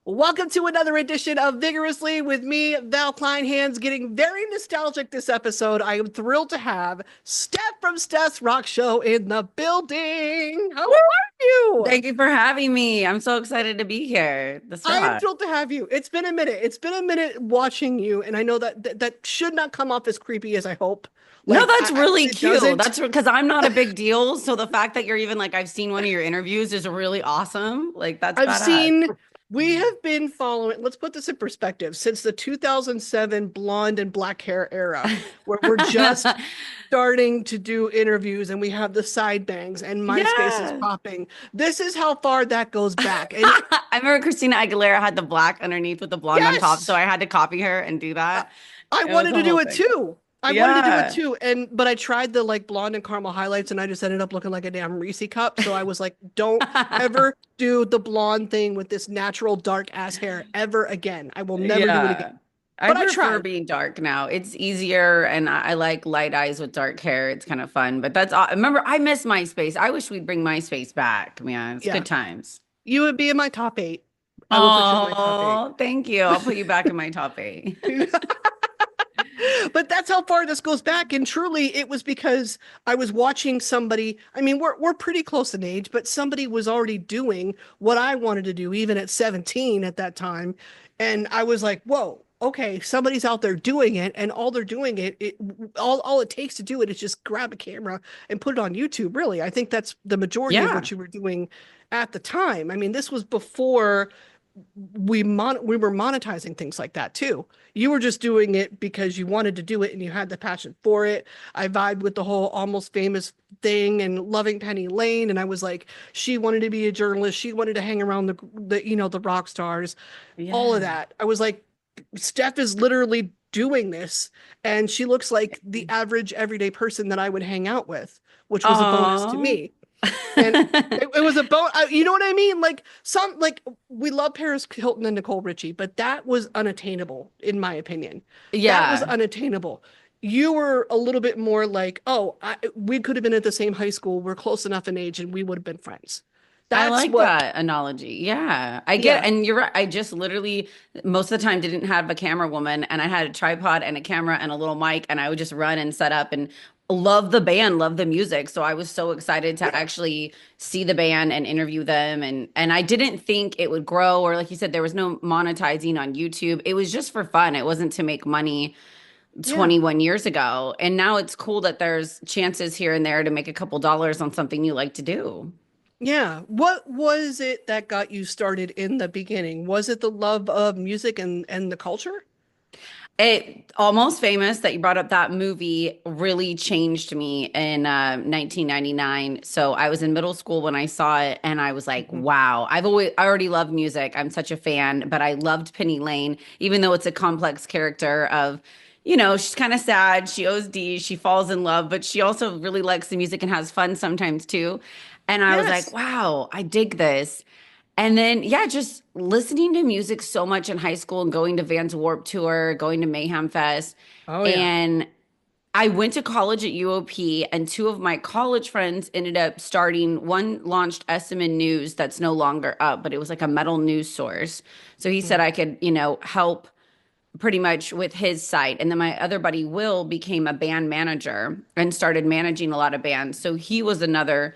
Welcome to another edition of Vigorously with me, Val Kleinhands, getting very nostalgic this episode. I am thrilled to have Steph from Stefs Rock Show in the building. How Woo! are you? Thank you for having me. I'm so excited to be here. This I am rock. thrilled to have you. It's been a minute. It's been a minute watching you, and I know that should not come off as creepy as I hope. No, Like, that's really it cute. doesn't. That's because I'm not a big deal. So the fact that you're even like, I've seen one of your interviews is really awesome. Like, that's I've badass. seen, we have been following, let's put this in perspective, since the 2007 blonde and black hair era, where we're just starting to do interviews and we have the side bangs and MySpace is Yeah. popping. This is how far that goes back. And I remember Christina Aguilera had the black underneath with the blonde on top. So yes, I had to copy her and do I, that. I It was wanted a to do whole it thing. too. I wanted to do it Yeah. too. But I tried the like blonde and caramel highlights and I just ended up looking like a damn Reese cup. So I was like, don't ever do the blonde thing with this natural dark ass hair ever again. I will never do it again. Yeah. I But I prefer tried. being dark now. It's easier and I like light eyes with dark hair. It's kind of fun. But remember, I miss MySpace. I wish we'd bring MySpace back, man. It's Yeah. good times. You would be in my top eight. I will put you in my top eight. Oh, thank you. I'll put you back in my top eight. But that's how far this goes back. And truly, it was because I was watching somebody. I mean, we're pretty close in age, but somebody was already doing what I wanted to do, even at 17 at that time. And I was like, whoa, okay, somebody's out there doing it, and all they're doing all it takes to do it is just grab a camera and put it on YouTube. Really, I think that's the majority of Yeah. what you were doing at the time. I mean, this was before we were monetizing things like that too. You were just doing it because you wanted to do it and you had the passion for it. I vibed with the whole almost famous thing and loving Penny Lane, and I was like, she wanted to be a journalist. She wanted to hang around the rock stars, all of Yeah. that. I was like, Steph is literally doing this, and she looks like the average everyday person that I would hang out with, which was a bonus to Oh. me. And it was a you know what I mean? Like we love Paris Hilton and Nicole Richie, but that was unattainable, in my opinion. That was Yeah. unattainable. You were a little bit more like, oh, we could have been at the same high school. We're close enough in age, and we would have been friends. I That's like what, that analogy. Yeah, I get it. yeah, And you're right. I just literally most of the time didn't have a camera woman and I had a tripod and a camera and a little mic and I would just run and set up and love the band, love the music. So I was so excited to yeah, actually see the band and interview them and I didn't think it would grow or like you said there was no monetizing on YouTube. It was just for fun. It wasn't to make money yeah. 21 years ago. And now it's cool that there's chances here and there to make a couple dollars on something you like to do. Yeah. What was it that got you started in the beginning? Was it the love of music and the culture? It almost famous that you brought up that movie really changed me in 1999. So I was in middle school when I saw it, and I was like, Mhm. "Wow!" I already loved music. I'm such a fan, but I loved Penny Lane, even though it's a complex character of, she's kind of sad. She OD, she falls in love, but she also really likes the music and has fun sometimes too. And I was like, Yes. "Wow, I dig this." And then, yeah, just listening to music so much in high school and going to Vans Warped Tour, going to Mayhem Fest. Oh yeah. And I went to college at UOP, and two of my college friends ended up starting. One launched SMN News that's no longer up, but it was like a metal news source. So he said Mhm. I could, help pretty much with his site. And then my other buddy, Will, became a band manager and started managing a lot of bands. So he was another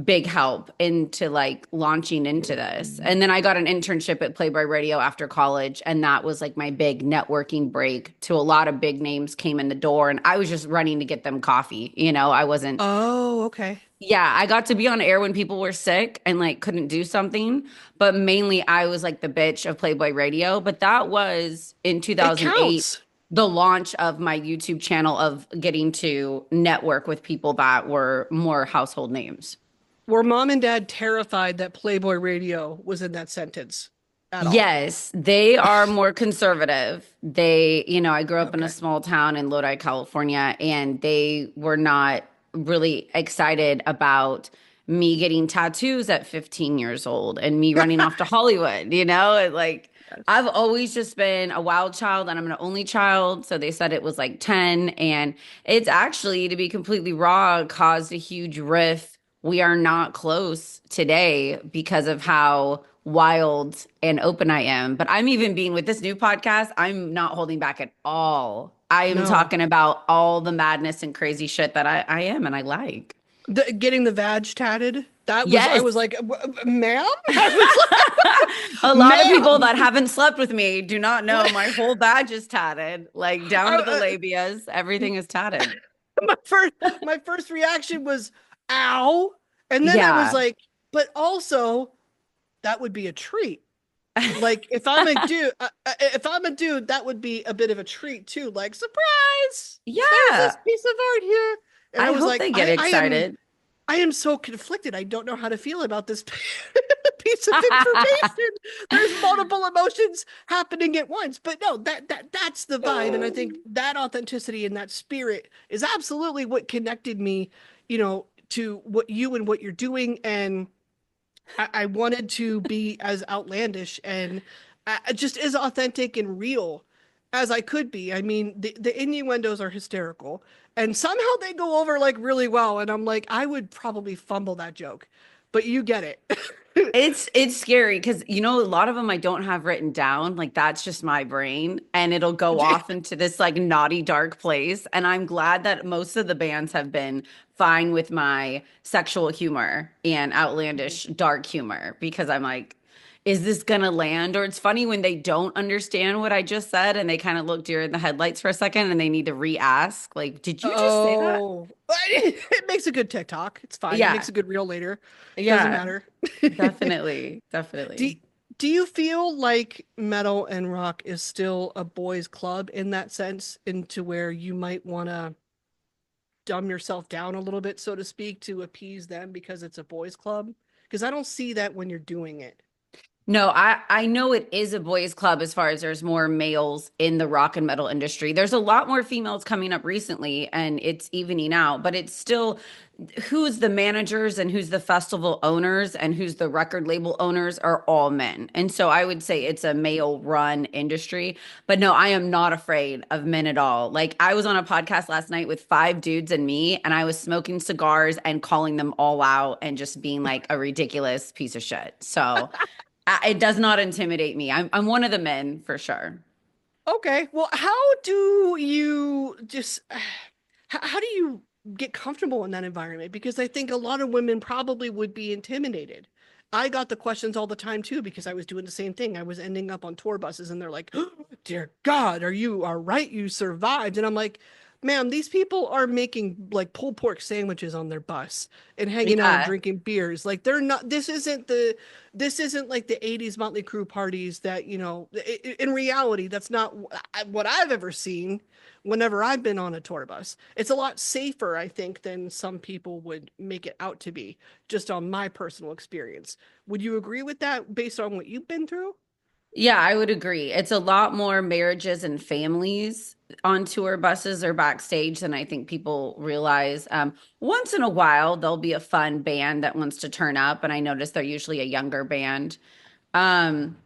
big help into like launching into this. And then I got an internship at Playboy Radio after college. And that was like my big networking break to a lot of big names came in the door. And I was just running to get them coffee. I wasn't, Oh, okay. yeah, I got to be on air when people were sick and like couldn't do something. But mainly I was like the bitch of Playboy Radio. But that was in It 2008 counts. the launch of my YouTube channel of getting to network with people that were more household names. Were mom and dad terrified that Playboy Radio was in that sentence at all? Yes, they are more conservative. I grew up in a Okay. small town in Lodi, California, and they were not really excited about me getting tattoos at 15 years old and me running off to Hollywood, Like Yes. I've always just been a wild child and I'm an only child, so they said it was like 10 and it's actually to be completely raw caused a huge rift. We are not close today because of how wild and open I am. But I'm even being with this new podcast, I'm not holding back at all. I am No. talking about all the madness and crazy shit that I am and I like. Getting the vag tatted. That was, I Yes. was like, ma'am? I was like, A lot of people ma'am. that haven't slept with me do not know my whole badge is tatted, like down to the I, labias. Everything is tatted. my first my first reaction was ow. And then I was Yeah. like, but also that would be a treat. Like if I'm a dude, that would be a bit of a treat too. Like, surprise, there's this Yeah. piece of art here. And I I was hope like, they get excited. I am so conflicted. I don't know how to feel about this piece of information. There's multiple emotions happening at once. But no, that's the vibe. And I think that authenticity and that spirit is absolutely what connected me, to what you and what you're doing. And I wanted to be as outlandish and just as authentic and real as I could be. I mean, the innuendos are hysterical, and somehow they go over like really well. And I'm like, I would probably fumble that joke, but you get it. It's scary because a lot of them I don't have written down. Like that's just my brain, and it'll go off into this like naughty dark place. And I'm glad that most of the bands have been fine with my sexual humor and outlandish dark humor because I'm like, is this gonna land? Or it's funny when they don't understand what I just said and they kind of look deer in the headlights for a second and they need to re-ask, like, did you just say that? Oh, it makes a good TikTok. It's fine. It makes Yeah, a good reel later. Doesn't yeah, matter. definitely, Do, definitely. do you feel like metal and rock is still a boys' club in that sense, into where you might want to dumb yourself down a little bit, so to speak, to appease them because it's a boys' club? Because I don't see that when you're doing it. No, I know it is a boys' club as far as there's more males in the rock and metal industry. There's a lot more females coming up recently and it's evening out, but it's still who's the managers and who's the festival owners and who's the record label owners are all men. And so I would say it's a male run industry. But no, I am not afraid of men at all. Like I was on a podcast last night with five dudes and me, and I was smoking cigars and calling them all out and just being like a ridiculous piece of shit. So it does not intimidate me. I'm one of the men for sure. Okay, well, how do you just how do you get comfortable in that environment? Because I think a lot of women probably would be intimidated. I got the questions all the time too because I was doing the same thing. I was ending up on tour buses and they're like, oh, "Dear God, are you all right? You survived." And I'm like, "Ma'am, these people are making like pulled pork sandwiches on their bus and hanging out and Yeah. drinking beers. Like they're not this isn't like the 80s Motley Crue parties that, in reality, that's not what I've ever seen whenever I've been on a tour bus. It's a lot safer, I think, than some people would make it out to be, just on my personal experience. Would you agree with that based on what you've been through? Yeah, I would agree. It's a lot more marriages and families on tour buses or backstage than I think people realize. Once in a while, there'll be a fun band that wants to turn up, and I notice they're usually a younger band. Um,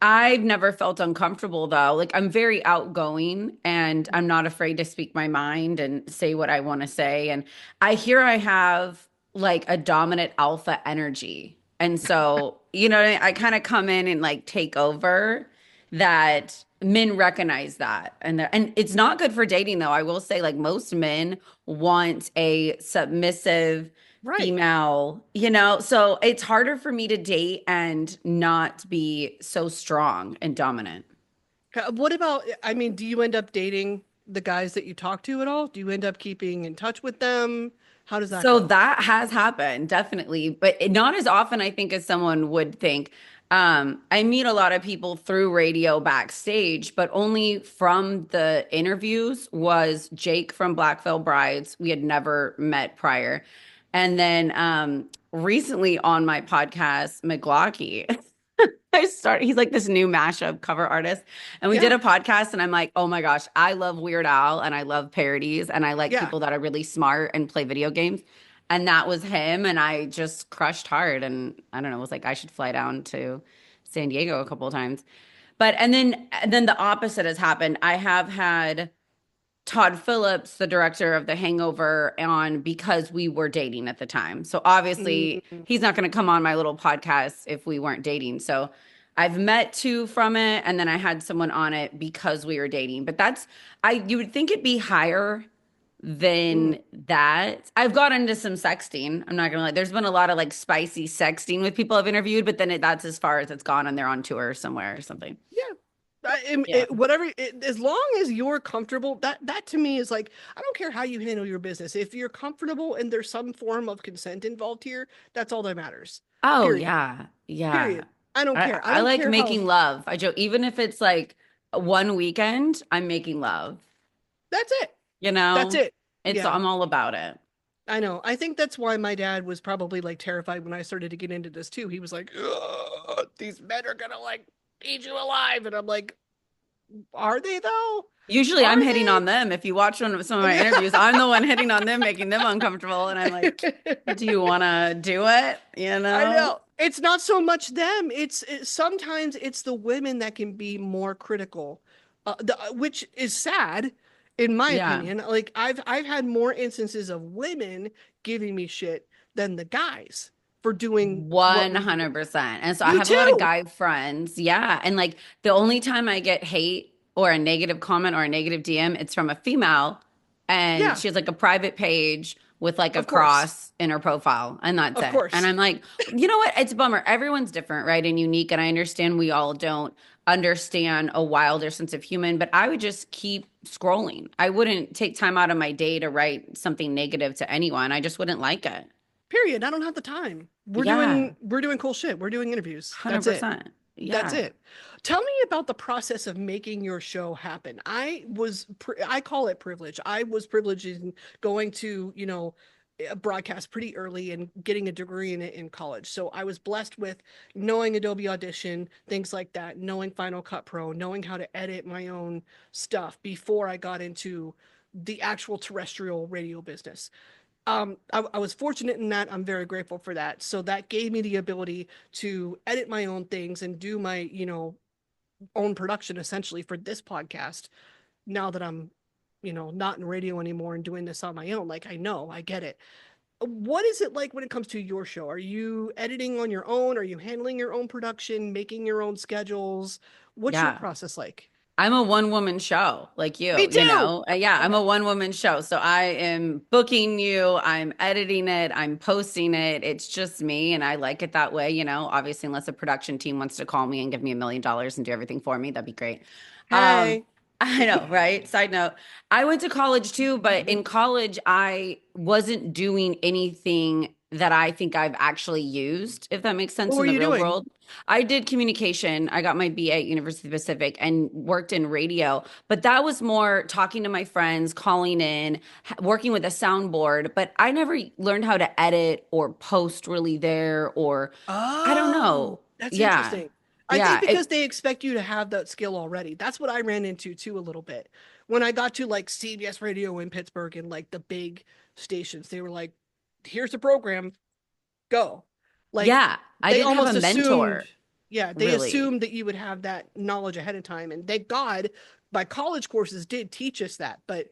I've never felt uncomfortable though. Like I'm very outgoing and I'm not afraid to speak my mind and say what I want to say. And I have like a dominant alpha energy. And so, I kind of come in and like take over that men recognize that. And it's not good for dating though. I will say like most men want a submissive Right. female, so it's harder for me to date and not be so strong and dominant. What about, I mean, do you end up dating the guys that you talk to at all? Do you end up keeping in touch with them? How does that So go? that has happened, definitely, but not as often, I think, as someone would think. I meet a lot of people through radio backstage, but only from the interviews was Jake from Black Veil Brides. We had never met prior. And then recently on my podcast, McGlocky. He's like this new mashup cover artist. And we did Yeah. a podcast, and I'm like, oh my gosh, I love Weird Al and I love parodies and I like Yeah. people that are really smart and play video games. And that was him. And I just crushed hard. And I don't know, it was like I should fly down to San Diego a couple of times. But and then the opposite has happened. I have had Todd Phillips, the director of The Hangover, on because we were dating at the time. So obviously, Mm, he's not going to come on my little podcast if we weren't dating. So I've met two from it, and then I had someone on it because we were dating. But that's you would think it'd be higher mm. than that. I've got into some sexting. I'm not gonna lie. There's been a lot of like spicy sexting with people I've interviewed, but then that's as far as it's gone, and they're on tour somewhere or something. Yeah. Yeah. Whatever, as long as you're comfortable, that to me is like, I don't care how you handle your business. If you're comfortable and there's some form of consent involved here, that's all that matters. Oh Period. yeah. Yeah. Period. I don't care. I I don't like care how. making love. I joke, even if it's like one weekend, I'm making love. That's it. You That's know, it. Yeah. I'm all about it. I know. I think that's why my dad was probably like terrified when I started to get into this too. He was like, "Ugh, these men are gonna like eat you alive." And I'm like, are they though? Usually I'm Are hitting they? on them. If you watch some of my Yeah. interviews, I'm the one hitting on them, making them uncomfortable. And I'm like, do you want to do it? You I know? know. It's not so much them. Sometimes it's the women that can be more critical, which is sad, in my Yeah. opinion. Like I've had more instances of women giving me shit than the guys for doing what we do. 100%. And so I You have a lot of too. guy friends. Yeah. And like the only time I get hate or a negative comment or a negative DM, it's from a female. And Yeah, she has like a private page with like a of course. cross in her profile. And that's Of it. And course. I'm like, you know what? It's a bummer. Everyone's different, right? And unique. And I understand we all don't understand a wilder sense of human, but I would just keep scrolling. I wouldn't take time out of my day to write something negative to anyone. I just wouldn't like it. Period. I don't have the time. Yeah. We're doing cool shit. We're doing interviews. That's it. 100%. That's Yeah. it. Tell me about the process of making your show happen. I call it privilege. I was privileged in going to, broadcast pretty early and getting a degree in it in college. So I was blessed with knowing Adobe Audition, things like that, knowing Final Cut Pro, knowing how to edit my own stuff before I got into the actual terrestrial radio business. I was fortunate in that. I'm very grateful for that. So that gave me the ability to edit my own things and do my, own production essentially for this podcast. Now that I'm, not in radio anymore and doing this on my own, like I know, I get it. What is it like when it comes to your show? Are you editing on your own? Are you handling your own production, making your own schedules? What's your Yeah. process like? I'm a one woman show like Me you too. know? Yeah, I'm Okay. a one woman show. So I am booking you, I'm editing it, I'm posting it. It's just me. And I like it that way, obviously, unless a production team wants to call me and give me $1 million and do everything for me, that'd be great. Um, Hey. I know, right? Side note, I went to college too, but in college, I wasn't doing anything that I think I've actually used, if that makes What sense in were the you real doing? world. I did communication. I got my BA at University Pacific and worked in radio, but that was more talking to my friends, calling in, working with a soundboard. But I never learned how to edit or post really there, or I don't know. Oh, that's Yeah. interesting. I think Yeah. because they expect you to have that skill already. That's what I ran into too a little bit. When I got to like CBS Radio in Pittsburgh and like the big stations, they were like, here's the program, go. Like Yeah. I they didn't have a almost assumed, mentor, yeah, they really. assumed that you would have that knowledge ahead of time. And thank God my college courses did teach us that. But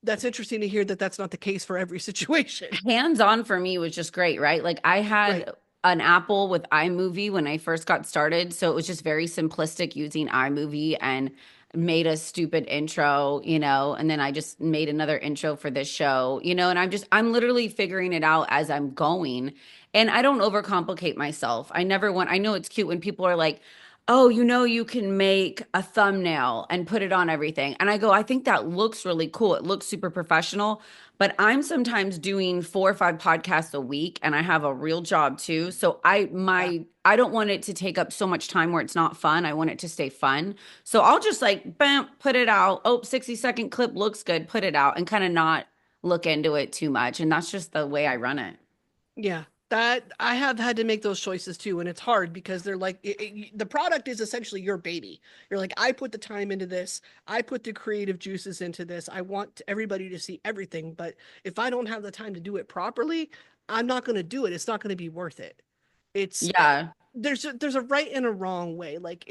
that's interesting to hear that that's not the case for every situation. Hands on for me was just great, right? Like I Right. had an Apple with iMovie when I first got started. So it was just very simplistic using iMovie and made a stupid intro, and then I just made another intro for this show, and I'm literally figuring it out as I'm going. And I don't overcomplicate myself. I know it's cute when people are like, oh, you can make a thumbnail and put it on everything. And I go, I think that looks really cool. It looks super professional. But I'm sometimes doing 4 or 5 podcasts a week and I have a real job too. So Yeah. I don't want it to take up so much time where it's not fun. I want it to stay fun. So I'll just like bam, put it out. Oh, 60-second clip looks good, put it out and kind of not look into it too much. And that's just the way I run it. Yeah, that I have had to make those choices too, and it's hard because they're like the product is essentially your baby. You're like, I put the time into this, I put the creative juices into this. I want everybody to see everything, but if I don't have the time to do it properly, I'm not going to do it. It's not going to be worth it. It's Yeah. there's a right and a wrong way. Like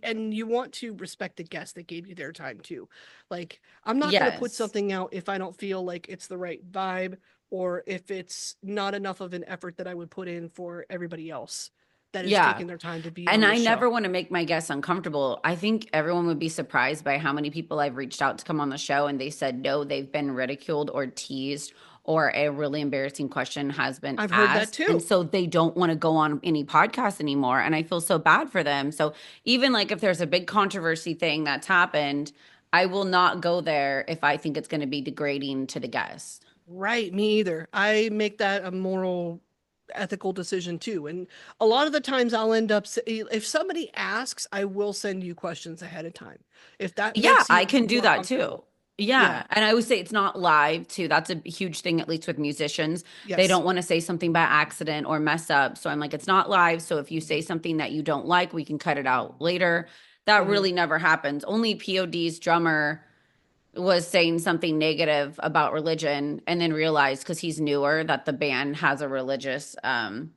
and you want to respect the guests that gave you their time too. Like I'm not going to put Yes. something out if I don't feel like it's the right vibe or if it's not enough of an effort that I would put in for everybody else that is Yeah. taking their time to be And on the I show. never want to make my guests uncomfortable. I think everyone would be surprised by how many people I've reached out to come on the show and they said no, they've been ridiculed or teased or a really embarrassing question has been I've heard that asked. And too. so they don't want to go on any podcast anymore. And I feel so bad for them. So even like if there's a big controversy thing that's happened, I will not go there if I think it's going to be degrading to the guest. Right, me either. I make that a moral, ethical decision too. And a lot of the times I'll end up, if somebody asks, I will send you questions ahead of time. If that Yeah, makes you I can do more that too. comfortable. Yeah. Yeah. And I would say it's not live too. That's a huge thing, at least with musicians. They Yes. don't want to say something by accident or mess up. So I'm like, it's not live. So if you say something that you don't like, we can cut it out later. That Hmm. really never happens. Only POD's drummer was saying something negative about religion and then realized because he's newer that the band has a religious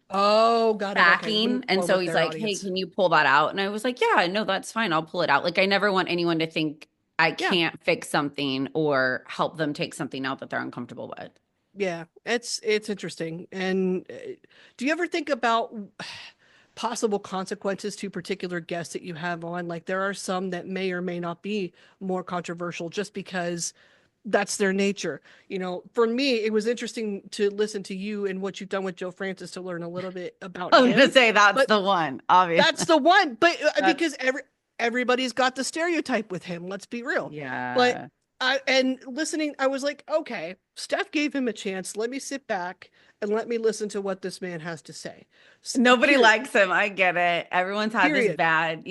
Oh, got it. Okay. backing. Wouldn't And flow so with he's their like, hey, audience. can you pull that out? And I was like, yeah, no, that's fine. I'll pull it out. Like, I never want anyone to think I Yeah. can't fix something or help them take something out that they're uncomfortable with. Yeah. It's interesting. And do you ever think about possible consequences to particular guests that you have on? Like there are some that may or may not be more controversial just because that's their nature. You know, for me, it was interesting to listen to you and what you've done with Joe Francis to learn a little bit about I was gonna him. say that's But the one, obviously. that's the one. But That's because everybody's got the stereotype with him, let's be real. But yeah. and listening, I was like, okay, Steph gave him a chance. Let me sit back and let me listen to what this man has to say. Nobody Period. likes him. I get it. Everyone's had this Period. bad,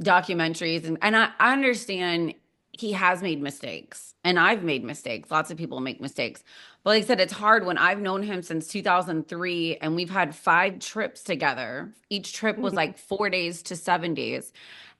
documentaries and I understand he has made mistakes and I've made mistakes. Lots of people make mistakes. But like I said, it's hard when I've known him since 2003 and we've had 5 trips together. Each trip was Mhm. like 4 days to 7 days.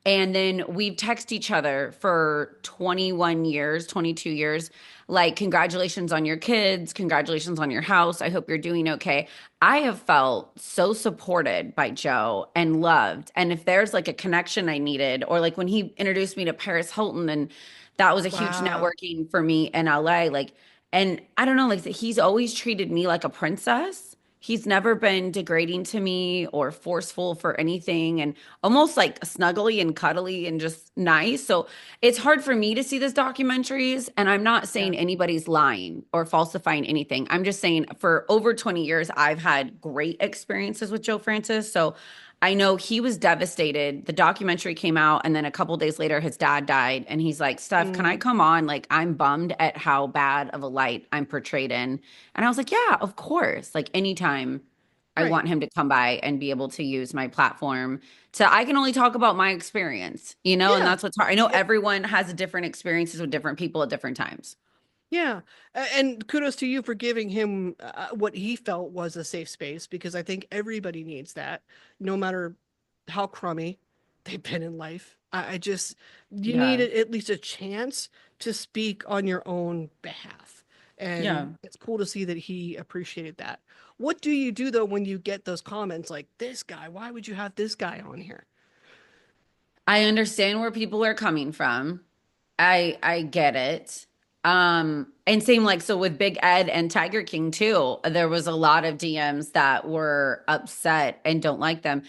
And then we've texted each other for 21 years, 22 years, like, congratulations on your kids, congratulations on your house. I hope you're doing okay. I have felt so supported by Joe and loved. And if there's like a connection I needed, or like when he introduced me to Paris Hilton, and that was a huge Wow. networking for me in LA, like, and I don't know, like he's always treated me like a princess. He's never been degrading to me or forceful for anything and almost like snuggly and cuddly and just nice. So it's hard for me to see these documentaries. And I'm not Yeah. saying anybody's lying or falsifying anything. I'm just saying for over 20 years, I've had great experiences with Joe Francis. So I know he was devastated. The documentary came out, and then a couple days later, his dad died. And he's like, Steph, can I Mm, come on? Like, I'm bummed at how bad of a light I'm portrayed in. And I was like, yeah, of course. Like, anytime I right. want him to come by and be able to use my platform I can only talk about my experience, and Yeah. that's what's hard. I know Yeah. everyone has different experiences with different people at different times. Yeah. And kudos to you for giving him what he felt was a safe space because I think everybody needs that, no matter how crummy they've been in life. I just, you need Yeah. at least a chance to speak on your own behalf. Yeah. And it's cool to see that he appreciated that. What do you do though when you get those comments like, this guy, why would you have this guy on here? I understand where people are coming from. I get it. And same like so with Big Ed and Tiger King too. There was a lot of DMs that were upset and don't like them.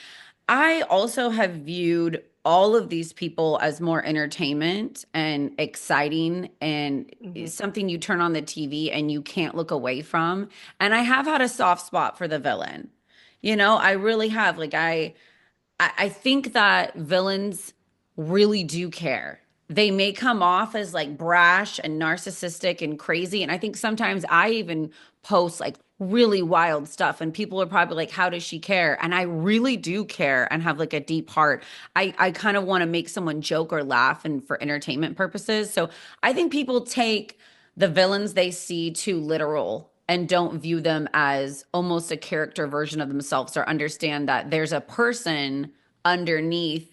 I also have viewed all of these people as more entertainment and exciting and Hmm. something you turn on the TV and you can't look away from. And I have had a soft spot for the villain. I really have. Like I think that villains really do care. They may come off as like brash and narcissistic and crazy. And I think sometimes I even post like really wild stuff, and people are probably like, how does she care? And I really do care and have like a deep heart. I kind of want to make someone joke or laugh and for entertainment purposes. So I think people take the villains they see too literal and don't view them as almost a character version of themselves or understand that there's a person underneath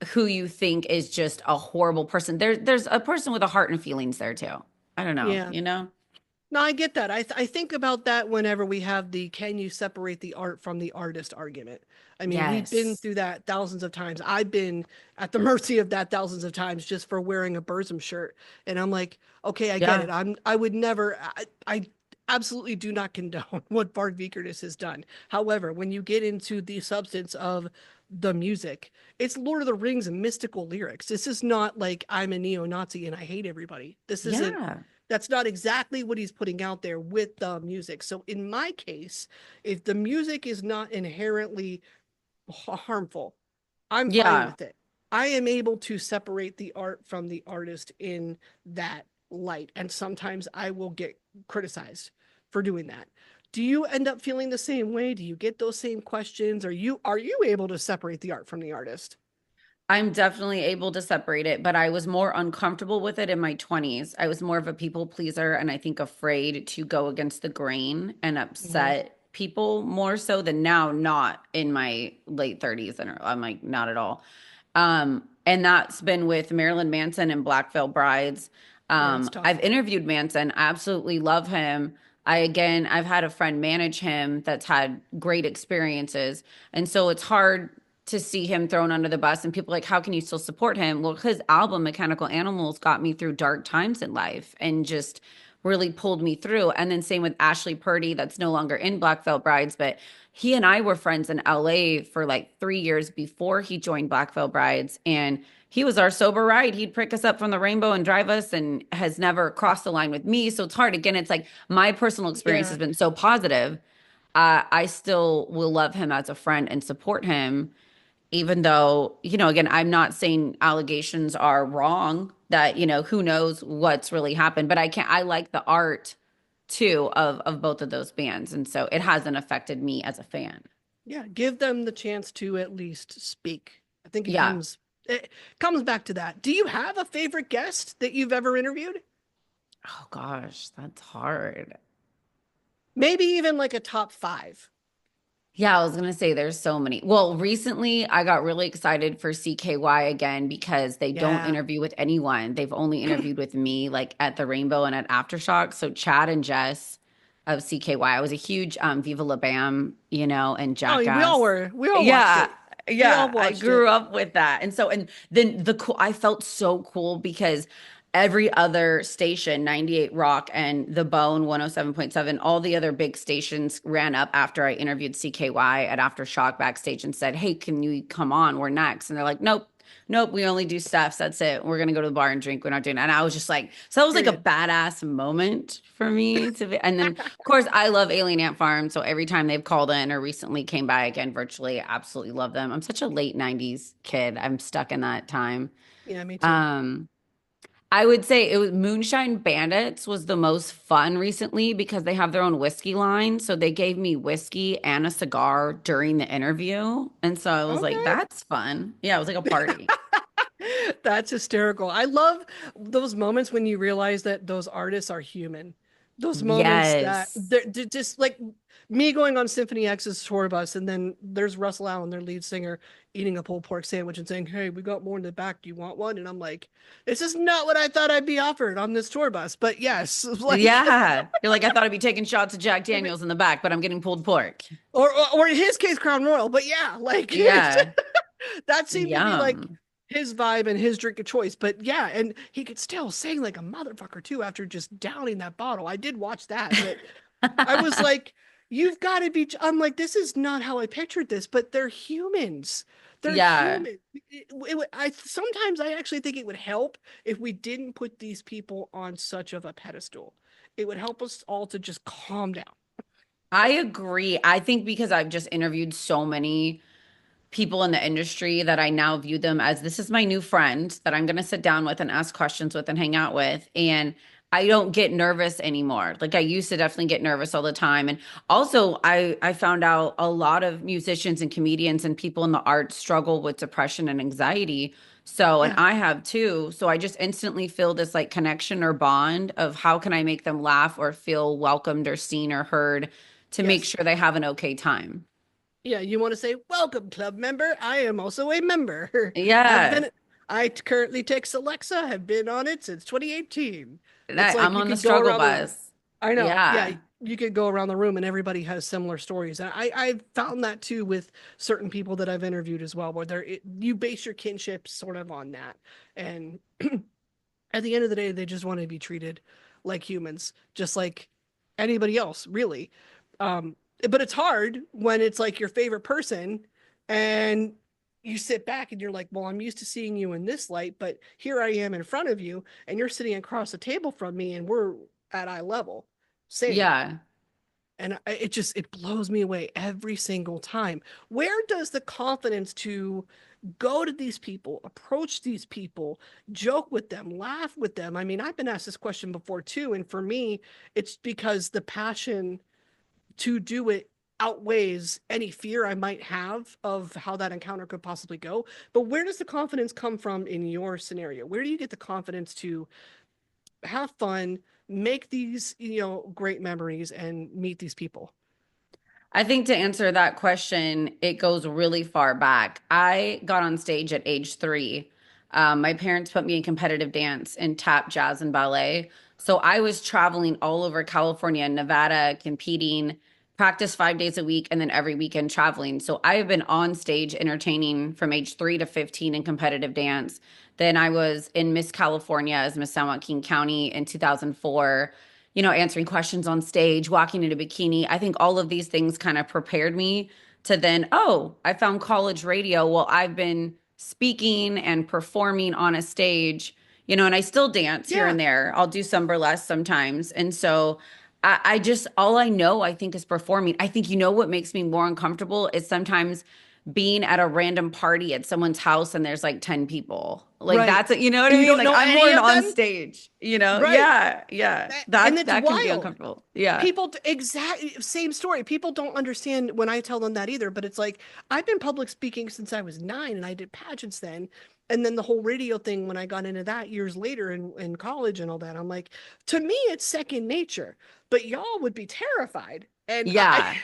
who you think is just a horrible person. There's a person with a heart and feelings there too. I don't know, Yeah. you know? No, I get that. I think about that whenever we have the can you separate the art from the artist argument. I mean, we've been Yes. through that thousands of times. I've been at the mercy of that thousands of times just for wearing a Burzum shirt. And I'm like, okay, I get Yeah. it. I would never I absolutely do not condone what Bart Vikernes has done. However, when you get into the substance of the music, it's Lord of the Rings and mystical lyrics. This is not like I'm a neo-Nazi and I hate everybody. This isn't Yeah. that's not exactly what he's putting out there with the music. So in my case, if the music is not inherently harmful, I'm fine Yeah. with it. I am able to separate the art from the artist in that light. And sometimes I will get criticized for doing that. Do you end up feeling the same way? Do you get those same questions? Are you able to separate the art from the artist? I'm definitely able to separate it, but I was more uncomfortable with it in my 20s. I was more of a people pleaser and I think afraid to go against the grain and Mhm. upset people more so than now, not in my late 30s. And I'm like, not at all. And that's been with Marilyn Manson and Black Veil Brides. Yeah, it's I've tough. interviewed Manson, I absolutely love him. I've had a friend manage him that's had great experiences. And so it's hard to see him thrown under the bus and people like, how can you still support him? Well, his album Mechanical Animals got me through dark times in life and just really pulled me through. And then same with Ashley Purdy, that's no longer in Black Veil Brides, but he and I were friends in LA for like 3 years before he joined Black Veil Brides. And he was our sober ride. He'd pick us up from the rainbow and drive us and has never crossed the line with me. So it's hard. Again, it's like my personal experience Yeah. has been so positive. I still will love him as a friend and support him even though, again, I'm not saying allegations are wrong, that, who knows what's really happened, but I like the art too of both of those bands. And so it hasn't affected me as a fan. Yeah, give them the chance to at least speak. I think Yeah. it comes back to that. Do you have a favorite guest that you've ever interviewed? Oh gosh, that's hard. Maybe even like a top five. Yeah, I was gonna say there's so many. Well, recently I got really excited for CKY again because they don't Yeah. interview with anyone. They've only interviewed with me, like at the Rainbow and at Aftershock. So Chad and Jess of CKY. I was a huge Viva La Bam, and Oh, we all Jackass. were. We all watched Yeah, it. We all yeah. I watched grew it. up with that. And so and then I felt so cool because every other station, 98 Rock and The Bone 107.7, all the other big stations ran up after I interviewed CKY at Aftershock backstage and said, "Hey, can you come on? We're next." And they're like, "Nope. Nope, we only do Stefs. That's it. We're gonna go to the bar and drink. We're not doing that." And I was just like, so that was like a Period. badass moment for me to be. And then, of course, I love Alien Ant Farm. So every time they've called in or recently came by again virtually, I absolutely love them. I'm such a late 90s kid. I'm stuck in that time. Yeah, me too. Um, I would say it was Moonshine Bandits was the most fun recently because they have their own whiskey line. So they gave me whiskey and a cigar during the interview. And so I was like, Okay. that's fun. Yeah, it was like a party. That's hysterical. I love those moments when you realize that those artists are human. Those moments that Yes. they're just like me going on Symphony X's tour bus, and then there's Russell Allen, their lead singer, eating a pulled pork sandwich and saying, "Hey, we got more in the back. Do you want one?" And I'm like, "This is not what I thought I'd be offered on this tour bus." But yes, like, Yeah. You're like, I thought I'd be taking shots of Jack Daniels in the back, but I'm getting pulled pork. or in his case, Crown Royal. But yeah, like Yeah. that seemed to be like Yum. his vibe and his drink of choice. But yeah, and he could still sing like a motherfucker too after just downing that bottle. I did watch that, but I was like, you've got to be. I'm like, this is not how I pictured this, but they're humans. They're Yeah. human. I sometimes I actually think it would help if we didn't put these people on such of a pedestal. It would help us all to just calm down. I agree. I think because I've just interviewed so many people in the industry that I now view them as this is my new friend that I'm going to sit down with and ask questions with and hang out with. And I don't get nervous anymore. Like I used to definitely get nervous all the time. And also I found out a lot of musicians and comedians and people in the arts struggle with depression and anxiety. So, and Yeah. I have too. So I just instantly feel this like connection or bond of how can I make them laugh or feel welcomed or seen or heard to make Yes. sure they have an okay time. Yeah, you want to say, welcome, club member. I am also a member. Have Yeah. been, I currently take Alexa, have been on it since 2018. It's That like I'm you on the could go struggle around the room. bus. I know. Yeah, Yeah. you could go around the room and everybody has similar stories. And I've found that too with certain people that I've interviewed as well, where you base your kinship sort of on that. And at the end of the day, they just want to be treated like humans, just like anybody else, really. Um, but it's hard when it's like your favorite person and you sit back and you're like, well, I'm used to seeing you in this light, but here I am in front of you and you're sitting across the table from me and we're at eye level. Same. Yeah. And it blows me away every single time. Where does the confidence to go to these people, approach these people, joke with them, laugh with them? I mean, I've been asked this question before too, and for me, it's because the passion to do it outweighs any fear I might have of how that encounter could possibly go. But where does the confidence come from in your scenario? Where do you get the confidence to have fun, make these, great memories and meet these people? I think to answer that question, it goes really far back. I got on stage at age 3. My parents put me in competitive dance and tap, jazz, and ballet. So I was traveling all over California and Nevada, competing, practice 5 days a week, and then every weekend traveling. So I've been on stage entertaining from age 3 to 15 in competitive dance. Then I was in Miss California as Miss San Joaquin County in 2004, answering questions on stage, walking in a bikini. I think all of these things kind of prepared me to then, oh, I found college radio. Well, I've been speaking and performing on a stage, and I still dance here Yeah, and there. I'll do some burlesque sometimes. And so I just, all I know, I think, is performing. I think, what makes me more uncomfortable is sometimes being at a random party at someone's house and there's like 10 people. Like right. that's you know what I And you mean? don't Like know I'm more any an of on them? stage. Right. Yeah, yeah. And That it's that can be wild. uncomfortable. Yeah. People exactly same story. People don't understand when I tell them that either, but it's like I've been public speaking since I was 9 and I did pageants then. And then the whole radio thing when I got into that years later in college and all that, I'm like, to me it's second nature, but y'all would be terrified. And I Yeah.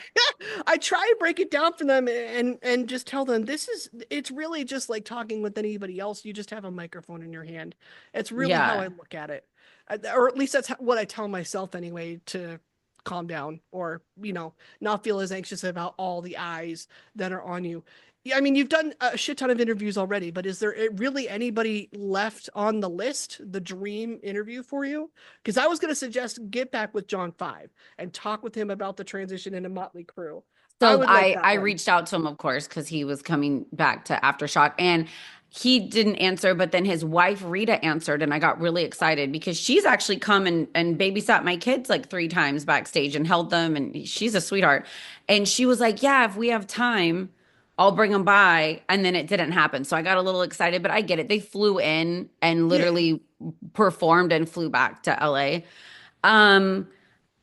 I try to break it down for them and just tell them it's really just like talking with anybody else. You just have a microphone in your hand. It's really how I Yeah. look at it. Or at least that's what I tell myself anyway, to calm down or, not feel as anxious about all the eyes that are on you. Yeah, I mean, you've done a shit ton of interviews already, but is there really anybody left on the list, the dream interview for you? Because I was going to suggest get back with John Five and talk with him about the transition into Motley Crue. I So would like I that I one. reached out to him, of course, because he was coming back to Aftershock, and he didn't answer. But then his wife Rita answered, and I got really excited because she's actually come and babysat my kids like 3 times backstage and held them, and she's a sweetheart. And she was like, "Yeah, if we have time, I'll bring them by." And then it didn't happen, so I got a little excited. But I get it; they flew in and Yeah. literally performed and flew back to LA. Um,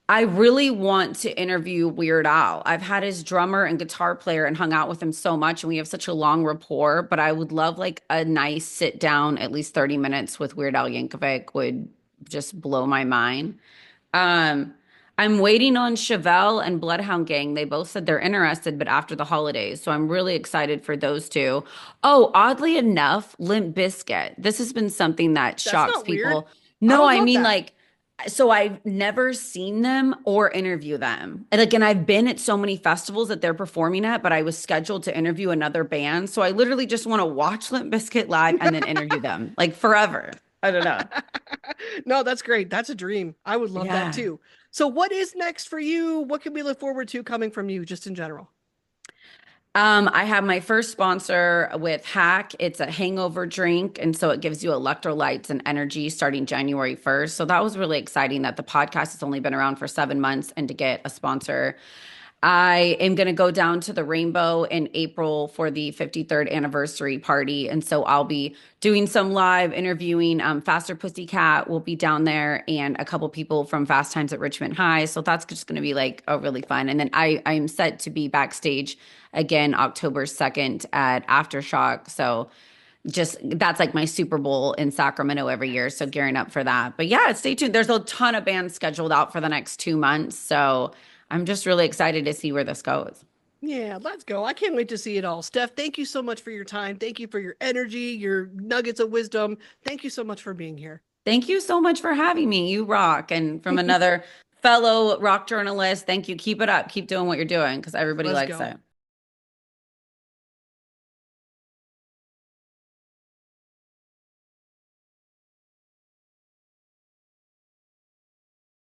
I really want to interview Weird Al. I've had his drummer and guitar player and hung out with him so much, and we have such a long rapport. But I would love like a nice sit down, at least 30 minutes with Weird Al Yankovic would just blow my mind. Um, I'm waiting on Chevelle and Bloodhound Gang. They both said they're interested, but after the holidays. So I'm really excited for those two. Oh, oddly enough, Limp Bizkit. This has been something that That's shocks not weird. people. I No, would I love mean that. like so I've never seen them or interview them. And I've been at so many festivals that they're performing at, but I was scheduled to interview another band. So I literally just want to watch Limp Bizkit live and then interview them like forever. I don't know. No, that's great. That's a dream. I would love that Yeah. too. So what is next for you? What can we look forward to coming from you just in general? I have my first sponsor with Hack. It's a hangover drink, and so it gives you electrolytes and energy starting January 1st. So that was really exciting that the podcast has only been around for 7 months and to get a sponsor. I am going to go down to the Rainbow in April for the 53rd anniversary party. And so I'll be doing some live interviewing. Faster Pussycat will be down there and a couple people from Fast Times at Richmond High. So that's just going to be like a really fun. And then I'm set to be backstage again October 2nd at Aftershock. So just that's like my Super Bowl in Sacramento every year. So gearing up for that. But yeah, stay tuned. There's a ton of bands scheduled out for the next 2 months. So I'm just really excited to see where this goes. Yeah, let's go. I can't wait to see it all. Steph, thank you so much for your time. Thank you for your energy, your nuggets of wisdom. Thank you so much for being here. Thank you so much for having me. You rock. And from another fellow rock journalist. Thank you. Keep it up. Keep doing what you're doing because everybody Let's likes go. it.